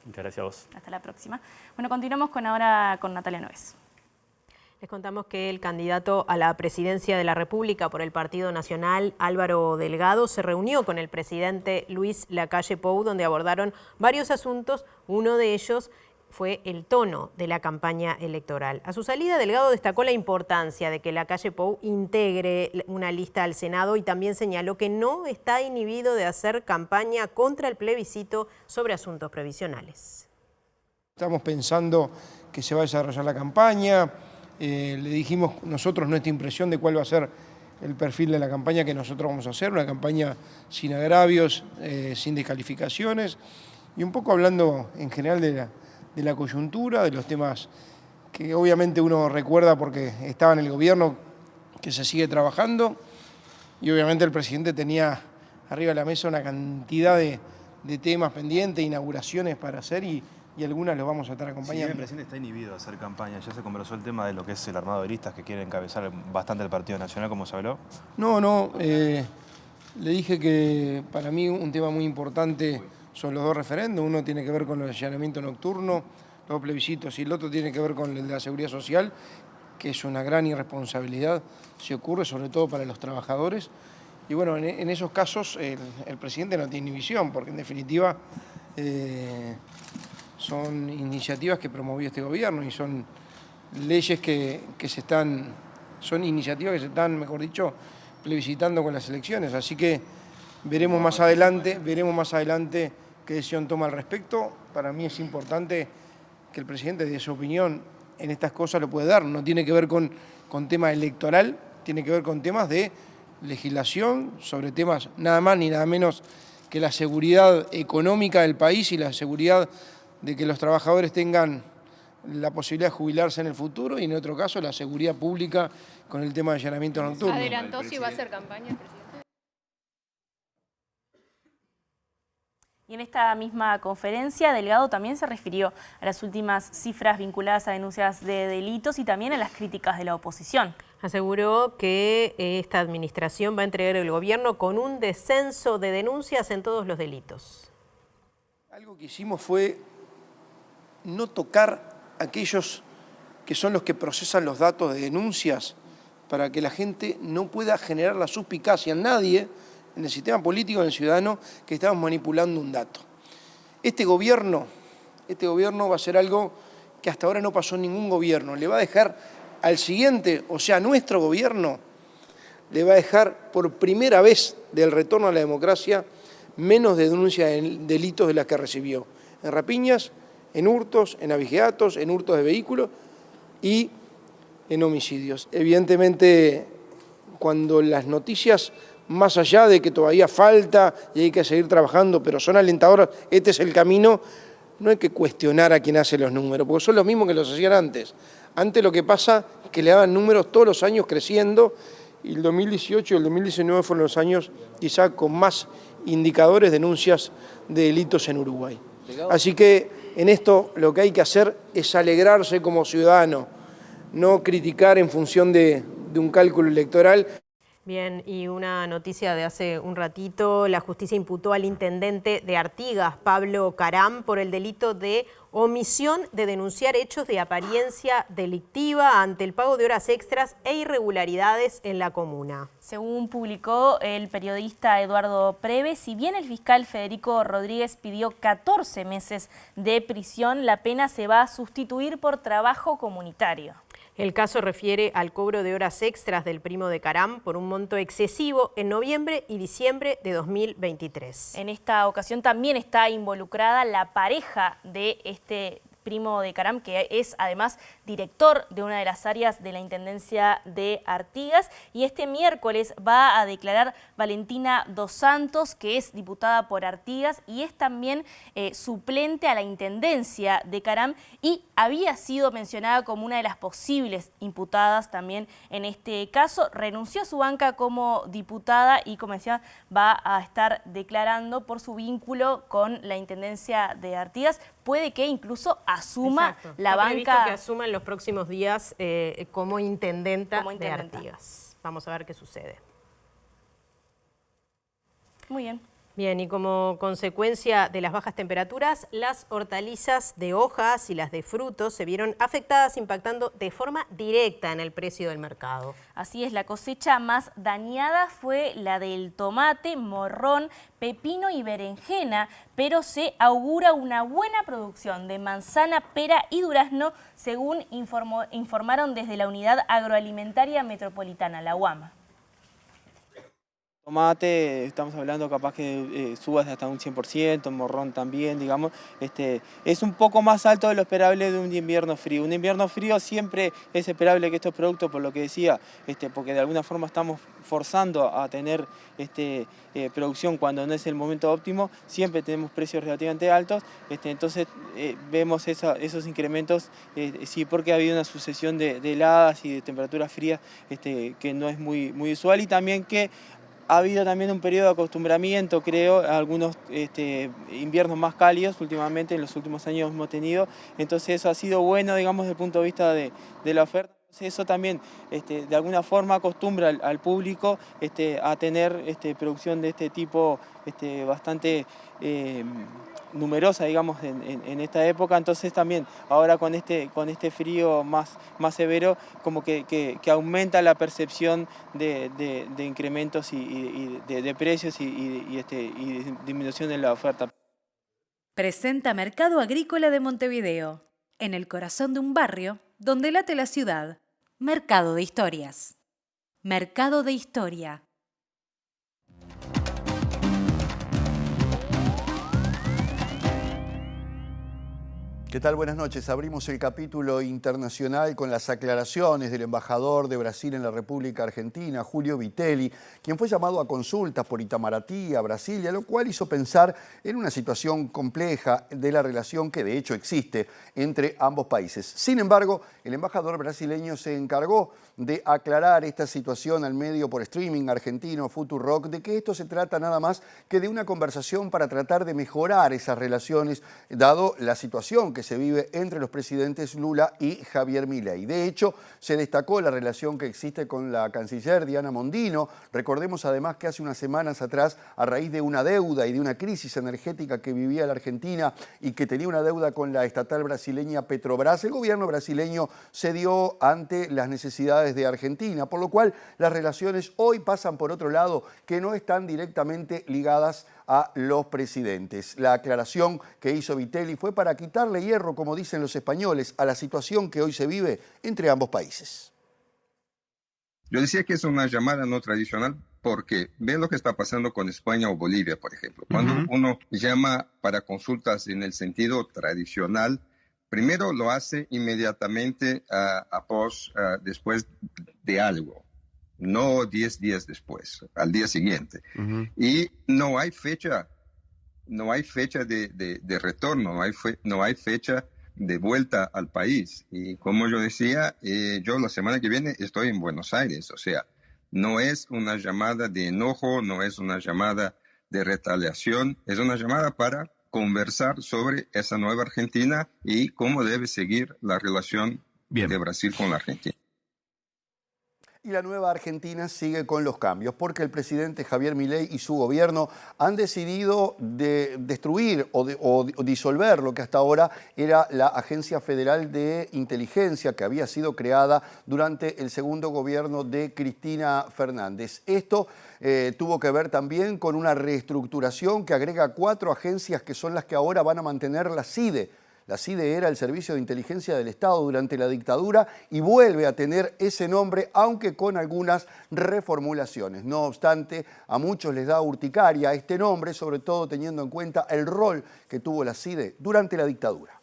Muchas gracias a vos. Hasta la próxima. Bueno, continuamos ahora con Natalia Noves. Les contamos que el candidato a la presidencia de la República por el Partido Nacional, Álvaro Delgado, se reunió con el presidente Luis Lacalle Pou, donde abordaron varios asuntos. Uno de ellos fue el tono de la campaña electoral. A su salida, Delgado destacó la importancia de que Lacalle Pou integre una lista al Senado y también señaló que no está inhibido de hacer campaña contra el plebiscito sobre asuntos previsionales. Estamos pensando que se va a desarrollar la campaña, le dijimos nosotros nuestra impresión de cuál va a ser el perfil de la campaña que nosotros vamos a hacer, una campaña sin agravios, sin descalificaciones y un poco hablando en general de la coyuntura, de los temas que obviamente uno recuerda porque estaba en el gobierno, que se sigue trabajando, y obviamente el presidente tenía arriba de la mesa una cantidad de temas pendientes, inauguraciones para hacer, y algunas los vamos a estar acompañando. Sí, el presidente está inhibido de hacer campaña. Ya se conversó el tema de lo que es el armado de listas que quiere encabezar bastante el Partido Nacional, ¿cómo se habló? No, le dije que para mí un tema muy importante son los dos referendos. Uno tiene que ver con el allanamiento nocturno, los plebiscitos, y el otro tiene que ver con el de la seguridad social, que es una gran irresponsabilidad si ocurre, sobre todo para los trabajadores. Y bueno, en esos casos el presidente no tiene ni visión, porque en definitiva son iniciativas que promovió este gobierno y son leyes son iniciativas que se están, mejor dicho, plebiscitando con las elecciones. Así que veremos más adelante qué decisión toma al respecto. Para mí es importante que el presidente dé su opinión en estas cosas, lo puede dar. No tiene que ver con tema electoral, tiene que ver con temas de legislación, sobre temas nada más ni nada menos que la seguridad económica del país y la seguridad de que los trabajadores tengan la posibilidad de jubilarse en el futuro y en otro caso la seguridad pública con el tema de allanamiento nocturno. ¿Adelantó si va a hacer campaña el presidente? Y en esta misma conferencia, Delgado también se refirió a las últimas cifras vinculadas a denuncias de delitos y también a las críticas de la oposición. Aseguró que esta administración va a entregar el gobierno con un descenso de denuncias en todos los delitos. Algo que hicimos fue no tocar a aquellos que son los que procesan los datos de denuncias para que la gente no pueda generar la suspicacia en nadie, en el sistema político, en el ciudadano, que estamos manipulando un dato. Este gobierno va a hacer algo que hasta ahora no pasó en ningún gobierno. Le va a dejar al siguiente, o sea, nuestro gobierno, le va a dejar por primera vez del retorno a la democracia menos de denuncias de delitos de las que recibió. En rapiñas, en hurtos, en abigeatos, en hurtos de vehículos y en homicidios. Evidentemente, cuando las noticias, más allá de que todavía falta y hay que seguir trabajando, pero son alentadoras, este es el camino, no hay que cuestionar a quien hace los números, porque son los mismos que los hacían antes. Antes lo que pasa es que le daban números todos los años creciendo y el 2018 y el 2019 fueron los años quizá con más indicadores de denuncias de delitos en Uruguay. Así que en esto lo que hay que hacer es alegrarse como ciudadano, no criticar en función de un cálculo electoral. Bien, y una noticia de hace un ratito, la justicia imputó al intendente de Artigas, Pablo Caram, por el delito de omisión de denunciar hechos de apariencia delictiva ante el pago de horas extras e irregularidades en la comuna. Según publicó el periodista Eduardo Preve, si bien el fiscal Federico Rodríguez pidió 14 meses de prisión, la pena se va a sustituir por trabajo comunitario. El caso refiere al cobro de horas extras del primo de Caram por un monto excesivo en noviembre y diciembre de 2023. En esta ocasión también está involucrada la pareja de este primo de Caram, que es además director de una de las áreas de la Intendencia de Artigas, y este miércoles va a declarar Valentina Dos Santos, que es diputada por Artigas y es también suplente a la Intendencia de Caram y había sido mencionada como una de las posibles imputadas también en este caso. Renunció a su banca como diputada y, como decía, va a estar declarando por su vínculo con la Intendencia de Artigas. Puede que incluso asuma la banca. Que asuma en los próximos días como intendenta de Artigas. Vamos a ver qué sucede. Muy bien. Bien, y como consecuencia de las bajas temperaturas, las hortalizas de hojas y las de frutos se vieron afectadas, impactando de forma directa en el precio del mercado. Así es, la cosecha más dañada fue la del tomate, morrón, pepino y berenjena, pero se augura una buena producción de manzana, pera y durazno, según informaron desde la Unidad Agroalimentaria Metropolitana, la UAMA. Tomate, estamos hablando capaz que subas hasta un 100%, morrón también, digamos, es un poco más alto de lo esperable de un invierno frío. Un invierno frío siempre es esperable que estos productos, por lo que decía, porque de alguna forma estamos forzando a tener producción cuando no es el momento óptimo, siempre tenemos precios relativamente altos, entonces vemos esos incrementos, sí, porque ha habido una sucesión de heladas y de temperaturas frías que no es muy usual, y también que ha habido también un periodo de acostumbramiento, creo, a algunos inviernos más cálidos últimamente, en los últimos años hemos tenido, entonces eso ha sido bueno, digamos, desde el punto de vista de la oferta. Eso también de alguna forma acostumbra al público a tener producción de este tipo bastante numerosa, digamos, en esta época. Entonces también ahora con este frío más severo, como que aumenta la percepción de incrementos y de precios y disminución de la oferta. Presenta Mercado Agrícola de Montevideo, en el corazón de un barrio donde late la ciudad. Mercado de Historias. Mercado de Historia. ¿Qué tal? Buenas noches. Abrimos el capítulo internacional con las aclaraciones del embajador de Brasil en la República Argentina, Julio Vitelli, quien fue llamado a consultas por Itamaraty a Brasilia, lo cual hizo pensar en una situación compleja de la relación que de hecho existe entre ambos países. Sin embargo, el embajador brasileño se encargó de aclarar esta situación al medio por streaming argentino Futurock, de que esto se trata nada más que de una conversación para tratar de mejorar esas relaciones, dado la situación que se vive entre los presidentes Lula y Javier Milei. De hecho, se destacó la relación que existe con la canciller Diana Mondino. Recordemos además que hace unas semanas atrás, a raíz de una deuda y de una crisis energética que vivía la Argentina y que tenía una deuda con la estatal brasileña Petrobras, el gobierno brasileño cedió ante las necesidades de Argentina, por lo cual las relaciones hoy pasan por otro lado, que no están directamente ligadas a los presidentes. La aclaración que hizo Vitelli fue para quitarle hierro, como dicen los españoles, a la situación que hoy se vive entre ambos países. Yo decía que es una llamada no tradicional porque ven lo que está pasando con España o Bolivia, por ejemplo. Cuando uno llama para consultas en el sentido tradicional, primero lo hace inmediatamente después de algo. No 10 días después, al día siguiente. Y no hay fecha de retorno, no hay fecha de vuelta al país. Y como yo decía, yo la semana que viene estoy en Buenos Aires, o sea, no es una llamada de enojo, no es una llamada de retaliación, es una llamada para conversar sobre esa nueva Argentina y cómo debe seguir la relación de Brasil con la Argentina. Y la nueva Argentina sigue con los cambios, porque el presidente Javier Milei y su gobierno han decidido destruir o disolver lo que hasta ahora era la Agencia Federal de Inteligencia, que había sido creada durante el segundo gobierno de Cristina Fernández. Esto tuvo que ver también con una reestructuración que agrega 4 agencias que son las que ahora van a mantener la CIDE. La CIDE era el Servicio de Inteligencia del Estado durante la dictadura y vuelve a tener ese nombre, aunque con algunas reformulaciones. No obstante, a muchos les da urticaria este nombre, sobre todo teniendo en cuenta el rol que tuvo la CIDE durante la dictadura.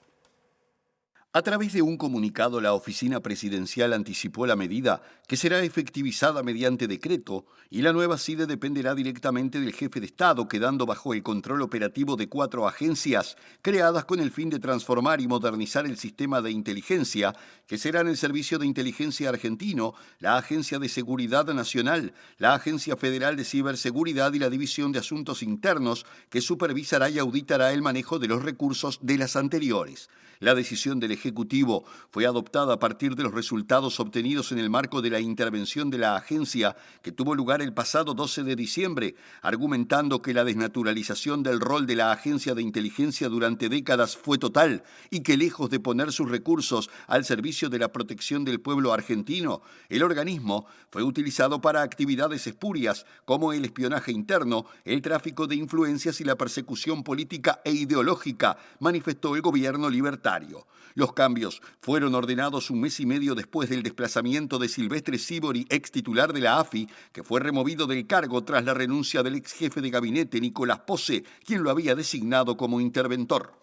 A través de un comunicado, la oficina presidencial anticipó la medida, que será efectivizada mediante decreto, y la nueva CIDE dependerá directamente del jefe de Estado, quedando bajo el control operativo de 4 agencias, creadas con el fin de transformar y modernizar el sistema de inteligencia, que serán el Servicio de Inteligencia Argentino, la Agencia de Seguridad Nacional, la Agencia Federal de Ciberseguridad y la División de Asuntos Internos, que supervisará y auditará el manejo de los recursos de las anteriores. La decisión del Ejecutivo fue adoptada a partir de los resultados obtenidos en el marco de la intervención de la agencia que tuvo lugar el pasado 12 de diciembre, argumentando que la desnaturalización del rol de la agencia de inteligencia durante décadas fue total y que lejos de poner sus recursos al servicio de la protección del pueblo argentino, el organismo fue utilizado para actividades espurias como el espionaje interno, el tráfico de influencias y la persecución política e ideológica, manifestó el gobierno libertario. Los cambios fueron ordenados un mes y medio después del desplazamiento de Silvestre Sibori, ex titular de la AFI, que fue removido del cargo tras la renuncia del ex jefe de gabinete Nicolás Posse, quien lo había designado como interventor.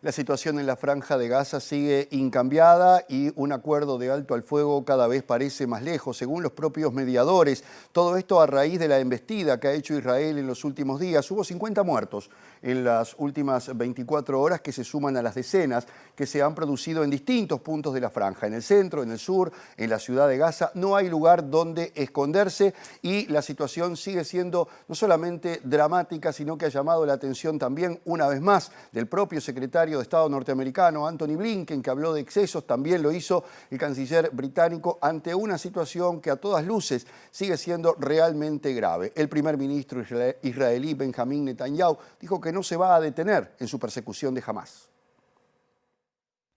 La situación en la Franja de Gaza sigue incambiada y un acuerdo de alto al fuego cada vez parece más lejos, según los propios mediadores. Todo esto a raíz de la embestida que ha hecho Israel en los últimos días. Hubo 50 muertos en las últimas 24 horas que se suman a las decenas que se han producido en distintos puntos de la Franja. En el centro, en el sur, en la ciudad de Gaza, no hay lugar donde esconderse y la situación sigue siendo no solamente dramática, sino que ha llamado la atención también, una vez más, del propio secretario secretario de Estado norteamericano, Antony Blinken, que habló de excesos, también lo hizo el canciller británico ante una situación que a todas luces sigue siendo realmente grave. El primer ministro israelí Benjamín Netanyahu dijo que no se va a detener en su persecución de Hamás.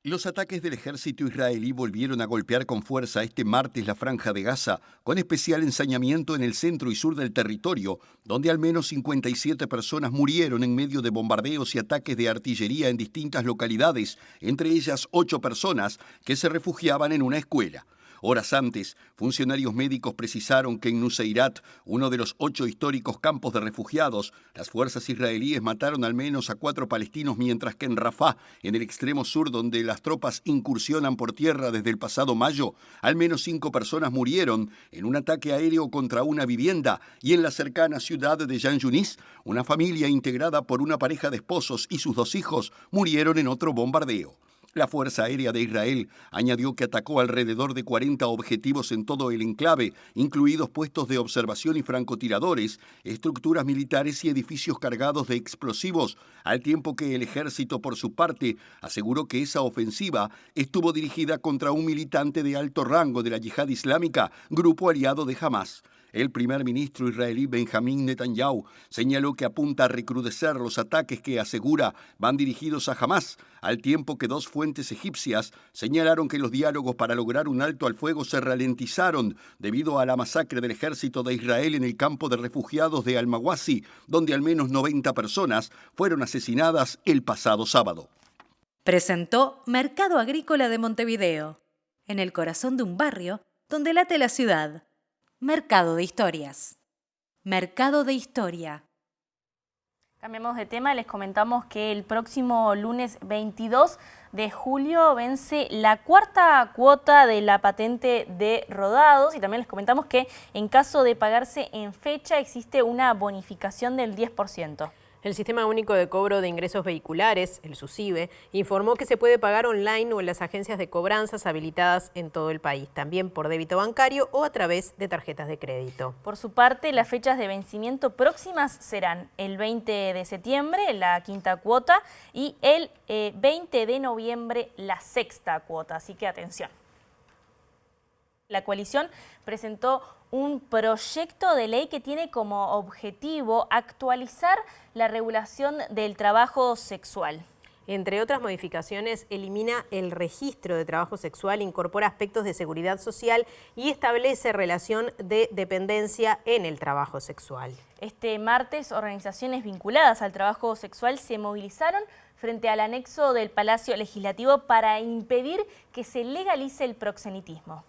Los ataques del ejército israelí volvieron a golpear con fuerza este martes la Franja de Gaza, con especial ensañamiento en el centro y sur del territorio, donde al menos 57 personas murieron en medio de bombardeos y ataques de artillería en distintas localidades, entre ellas 8 personas que se refugiaban en una escuela. Horas antes, funcionarios médicos precisaron que en Nuseirat, uno de los 8 históricos campos de refugiados, las fuerzas israelíes mataron al menos a 4 palestinos, mientras que en Rafah, en el extremo sur donde las tropas incursionan por tierra desde el pasado mayo, al menos 5 personas murieron en un ataque aéreo contra una vivienda, y en la cercana ciudad de Jan Yunis, una familia integrada por una pareja de esposos y sus 2 hijos murieron en otro bombardeo. La Fuerza Aérea de Israel añadió que atacó alrededor de 40 objetivos en todo el enclave, incluidos puestos de observación y francotiradores, estructuras militares y edificios cargados de explosivos, al tiempo que el ejército, por su parte, aseguró que esa ofensiva estuvo dirigida contra un militante de alto rango de la Yihad Islámica, grupo aliado de Hamás. El primer ministro israelí Benjamín Netanyahu señaló que apunta a recrudecer los ataques que asegura van dirigidos a Hamás, al tiempo que 2 fuentes egipcias señalaron que los diálogos para lograr un alto al fuego se ralentizaron debido a la masacre del ejército de Israel en el campo de refugiados de Al-Mawasi, donde al menos 90 personas fueron asesinadas el pasado sábado. Presentó Mercado Agrícola de Montevideo, en el corazón de un barrio donde late la ciudad. Mercado de Historias. Mercado de Historia. Cambiamos de tema, les comentamos que el próximo lunes 22 de julio vence la 4ª cuota de la patente de rodados, y también les comentamos que en caso de pagarse en fecha existe una bonificación del 10%. El Sistema Único de Cobro de Ingresos Vehiculares, el SUSIVE, informó que se puede pagar online o en las agencias de cobranzas habilitadas en todo el país, también por débito bancario o a través de tarjetas de crédito. Por su parte, las fechas de vencimiento próximas serán el 20 de septiembre, la 5ª cuota, y el 20 de noviembre, la 6ª cuota, así que atención. La coalición presentó un proyecto de ley que tiene como objetivo actualizar la regulación del trabajo sexual. Entre otras modificaciones, elimina el registro de trabajo sexual, incorpora aspectos de seguridad social y establece relación de dependencia en el trabajo sexual. Este martes, organizaciones vinculadas al trabajo sexual se movilizaron frente al anexo del Palacio Legislativo para impedir que se legalice el proxenetismo.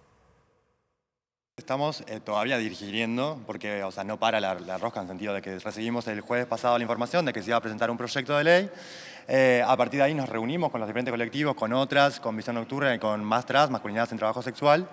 Estamos todavía digiriendo, porque no para la rosca, en el sentido de que recibimos el jueves pasado la información de que se iba a presentar un proyecto de ley. A partir de ahí nos reunimos con los diferentes colectivos, con otras, con Visión Nocturna y con Más Tras, Masculinidades en Trabajo Sexual.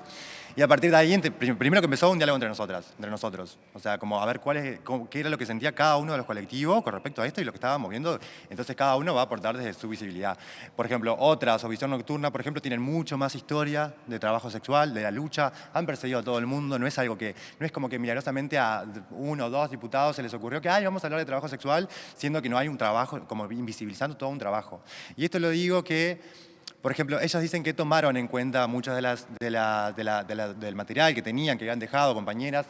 Y a partir de ahí, primero que empezó un diálogo entre nosotros. O sea, como a ver qué era lo que sentía cada uno de los colectivos con respecto a esto y lo que estábamos viendo. Entonces cada uno va a aportar desde su visibilidad. Por ejemplo, otras, o Visión Nocturna, por ejemplo, tienen mucho más historia de trabajo sexual, de la lucha. Han perseguido a todo el mundo. No es algo que, no es como que milagrosamente a 1 o 2 diputados se les ocurrió que vamos a hablar de trabajo sexual, siendo que no hay un trabajo, como invisibilizando todo un trabajo. Y esto lo digo que, por ejemplo, ellos dicen que tomaron en cuenta muchas del material que tenían, que habían dejado compañeras,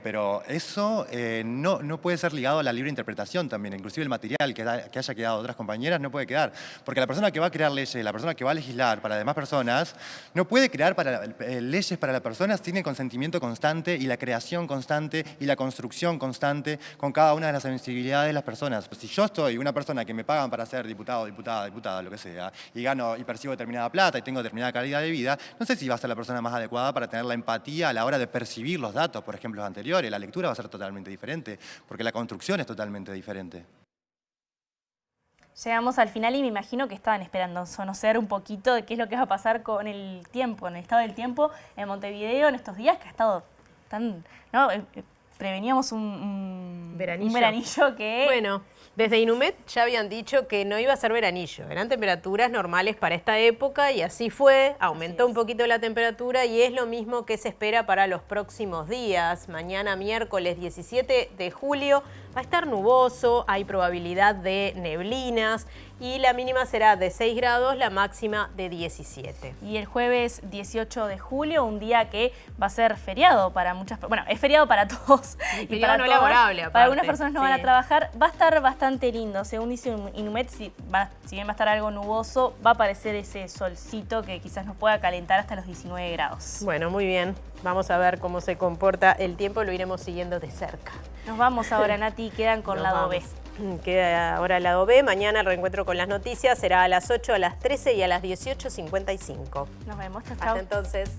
pero eso no puede ser ligado a la libre interpretación también. Inclusive el material que haya quedado de otras compañeras no puede quedar. Porque la persona que va a crear leyes, la persona que va a legislar para demás personas, no puede crear leyes para las personas sin el consentimiento constante y la creación constante y la construcción constante con cada una de las sensibilidades de las personas. Pues si yo soy una persona que me pagan para ser diputado, diputada, lo que sea, y gano y percibo determinada plata y tengo determinada calidad de vida, no sé si va a ser la persona más adecuada para tener la empatía a la hora de percibir los datos, por ejemplo, los anteriores. La lectura va a ser totalmente diferente, porque la construcción es totalmente diferente. Llegamos al final y me imagino que estaban esperando conocer un poquito de qué es lo que va a pasar con el tiempo, en el estado del tiempo en Montevideo en estos días, que ha estado tan... ¿no? Preveníamos un veranillo que... Bueno, desde Inumet ya habían dicho que no iba a ser veranillo, eran temperaturas normales para esta época y así fue, aumentó un poquito la temperatura y es lo mismo que se espera para los próximos días. Mañana miércoles 17 de julio Va a estar nuboso, hay probabilidad de neblinas y la mínima será de 6 grados, la máxima de 17. Y el jueves 18 de julio, un día que va a ser feriado para muchas personas. Bueno, es feriado para todos. Y para no laborable, aparte. Para algunas personas no van a trabajar. Va a estar bastante lindo. Según dice Inumet, si bien va a estar algo nuboso, va a aparecer ese solcito que quizás nos pueda calentar hasta los 19 grados. Bueno, muy bien. Vamos a ver cómo se comporta el tiempo, lo iremos siguiendo de cerca. Nos vamos ahora, Nati, quedan con lado B. Queda ahora el lado B. Mañana el reencuentro con las noticias será a las 8, a las 13 y a las 18:55. Nos vemos. Chau, chau. Hasta entonces.